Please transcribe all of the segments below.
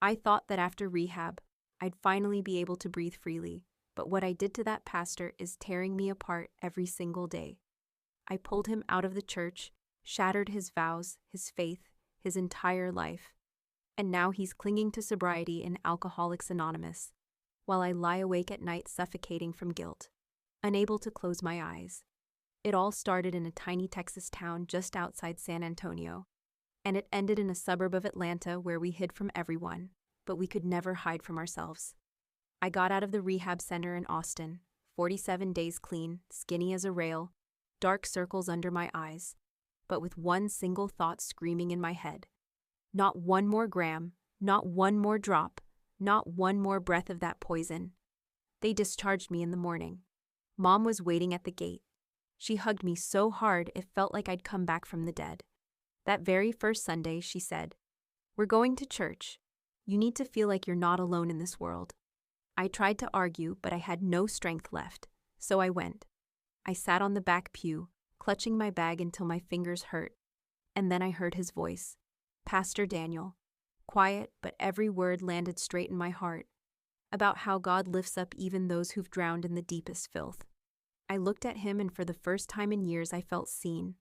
I thought that after rehab, I'd finally be able to breathe freely, but what I did to that pastor is tearing me apart every single day. I pulled him out of the church, shattered his vows, his faith, his entire life. And now he's clinging to sobriety in Alcoholics Anonymous, while I lie awake at night suffocating from guilt, unable to close my eyes. It all started in a tiny Texas town just outside San Antonio, and it ended in a suburb of Atlanta where we hid from everyone, but we could never hide from ourselves. I got out of the rehab center in Austin, 47 days clean, skinny as a rail, dark circles under my eyes, but with one single thought screaming in my head. Not one more gram, not one more drop, not one more breath of that poison. They discharged me in the morning. Mom was waiting at the gate. She hugged me so hard it felt like I'd come back from the dead. That very first Sunday, she said, "We're going to church. You need to feel like you're not alone in this world." I tried to argue, but I had no strength left, so I went. I sat on the back pew, clutching my bag until my fingers hurt, and then I heard his voice, Pastor Daniel, quiet, but every word landed straight in my heart, about how God lifts up even those who've drowned in the deepest filth. I looked at him, and for the first time in years I felt seen,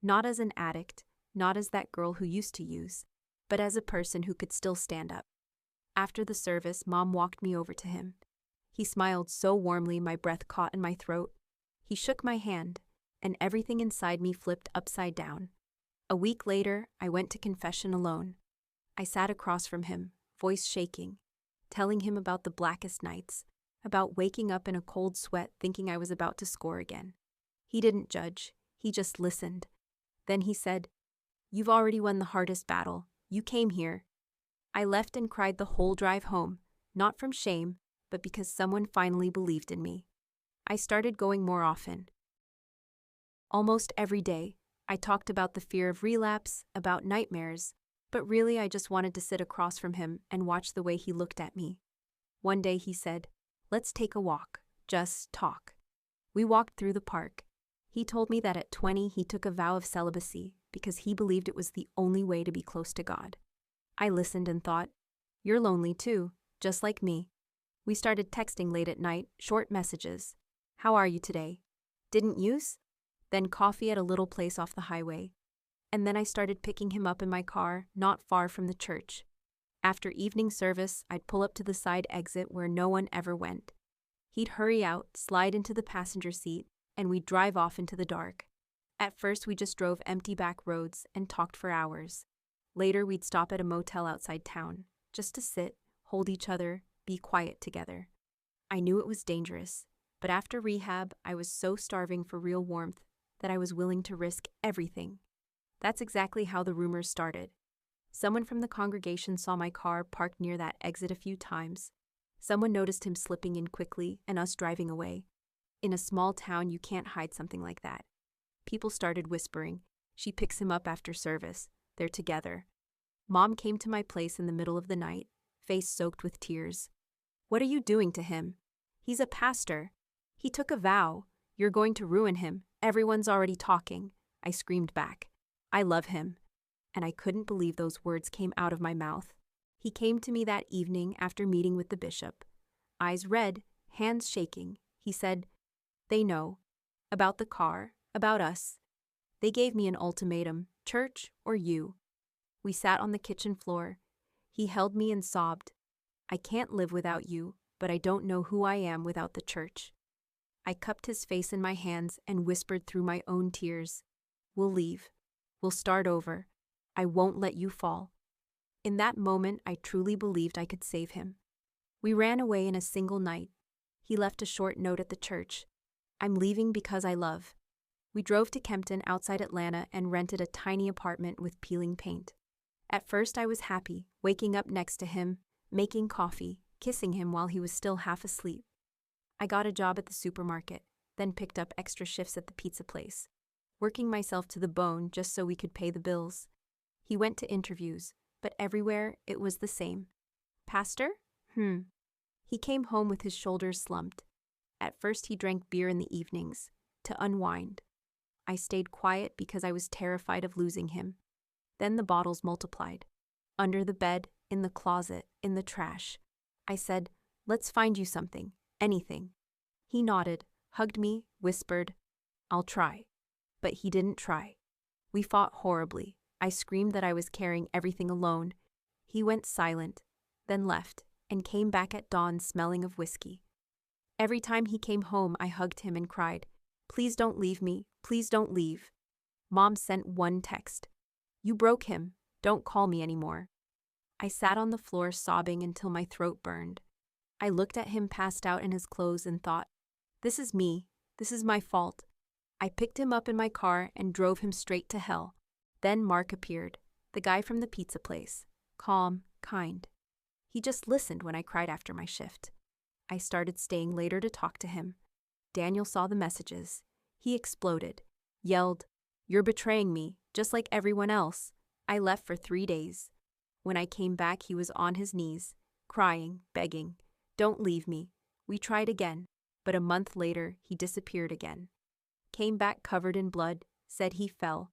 not as an addict, not as that girl who used to use, but as a person who could still stand up. After the service, Mom walked me over to him. He smiled so warmly my breath caught in my throat. He shook my hand, and everything inside me flipped upside down. A week later, I went to confession alone. I sat across from him, voice shaking, telling him about the blackest nights, about waking up in a cold sweat thinking I was about to score again. He didn't judge, he just listened. Then he said, "You've already won the hardest battle. You came here." I left and cried the whole drive home, not from shame, but because someone finally believed in me. I started going more often. Almost every day, I talked about the fear of relapse, about nightmares, but really I just wanted to sit across from him and watch the way he looked at me. One day he said, "Let's take a walk, just talk." We walked through the park. He told me that at 20 he took a vow of celibacy because he believed it was the only way to be close to God. I listened and thought, "You're lonely too, just like me." We started texting late at night, short messages. "How are you today? Didn't use?" Then coffee at a little place off the highway. And then I started picking him up in my car, not far from the church. After evening service, I'd pull up to the side exit where no one ever went. He'd hurry out, slide into the passenger seat, and we'd drive off into the dark. At first, we just drove empty back roads and talked for hours. Later, we'd stop at a motel outside town, just to sit, hold each other, be quiet together. I knew it was dangerous, but after rehab, I was so starving for real warmth that I was willing to risk everything. That's exactly how the rumors started. Someone from the congregation saw my car parked near that exit a few times. Someone noticed him slipping in quickly and us driving away. In a small town, you can't hide something like that. People started whispering, "She picks him up after service. They're together." Mom came to my place in the middle of the night, face soaked with tears. "What are you doing to him? He's a pastor. He took a vow. You're going to ruin him. Everyone's already talking." I screamed back. "I love him." And I couldn't believe those words came out of my mouth. He came to me that evening after meeting with the bishop. Eyes red, hands shaking. He said, "They know. About the car, about us. They gave me an ultimatum, church or you." We sat on the kitchen floor. He held me and sobbed. "I can't live without you, but I don't know who I am without the church." I cupped his face in my hands and whispered through my own tears, "We'll leave. We'll start over. I won't let you fall." In that moment, I truly believed I could save him. We ran away in a single night. He left a short note at the church. "I'm leaving because I love." We drove to Kempton outside Atlanta and rented a tiny apartment with peeling paint. At first, I was happy, waking up next to him, making coffee, kissing him while he was still half asleep. I got a job at the supermarket, then picked up extra shifts at the pizza place, working myself to the bone just so we could pay the bills. He went to interviews, but everywhere it was the same. "Pastor? He came home with his shoulders slumped. At first he drank beer in the evenings, to unwind. I stayed quiet because I was terrified of losing him. Then the bottles multiplied. Under the bed, in the closet, in the trash. I said, "Let's find you something, anything." He nodded, hugged me, whispered, "I'll try." But he didn't try. We fought horribly. I screamed that I was carrying everything alone. He went silent, then left, and came back at dawn smelling of whiskey. Every time he came home, I hugged him and cried, "Please don't leave me, please don't leave." Mom sent one text, "You broke him, don't call me anymore." I sat on the floor sobbing until my throat burned. I looked at him passed out in his clothes and thought, "This is me, this is my fault." I picked him up in my car and drove him straight to hell. Then Mark appeared, the guy from the pizza place, calm, kind. He just listened when I cried after my shift. I started staying later to talk to him. Daniel saw the messages. He exploded, yelled, "You're betraying me, just like everyone else." I left for 3 days. When I came back, he was on his knees, crying, begging, "Don't leave me." We tried again, but a month later, he disappeared again. Came back covered in blood, said he fell.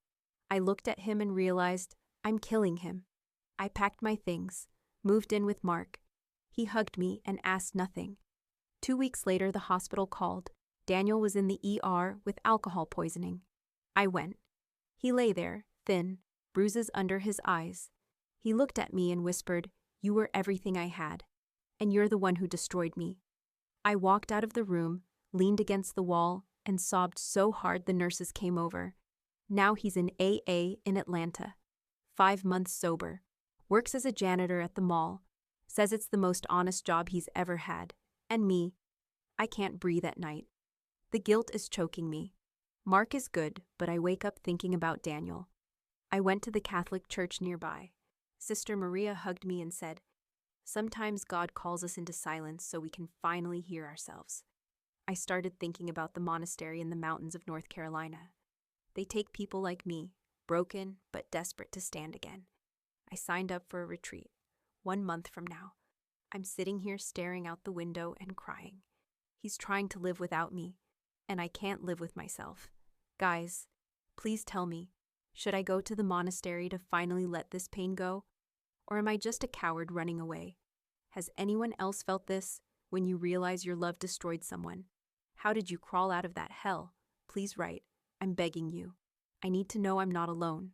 I looked at him and realized, I'm killing him. I packed my things, moved in with Mark. He hugged me and asked nothing. 2 weeks later, the hospital called. Daniel was in the ER with alcohol poisoning. I went. He lay there, thin, bruises under his eyes. He looked at me and whispered, "You were everything I had, and you're the one who destroyed me." I walked out of the room, leaned against the wall, and sobbed so hard the nurses came over. Now he's in AA in Atlanta. 5 months sober. Works as a janitor at the mall. Says it's the most honest job he's ever had. And me, I can't breathe at night. The guilt is choking me. Mark is good, but I wake up thinking about Daniel. I went to the Catholic church nearby. Sister Maria hugged me and said, "Sometimes God calls us into silence so we can finally hear ourselves." I started thinking about the monastery in the mountains of North Carolina. They take people like me, broken but desperate to stand again. I signed up for a retreat. 1 month from now. I'm sitting here staring out the window and crying. He's trying to live without me, and I can't live with myself. Guys, please tell me, should I go to the monastery to finally let this pain go? Or am I just a coward running away? Has anyone else felt this when you realize your love destroyed someone? How did you crawl out of that hell? Please write. I'm begging you. I need to know I'm not alone.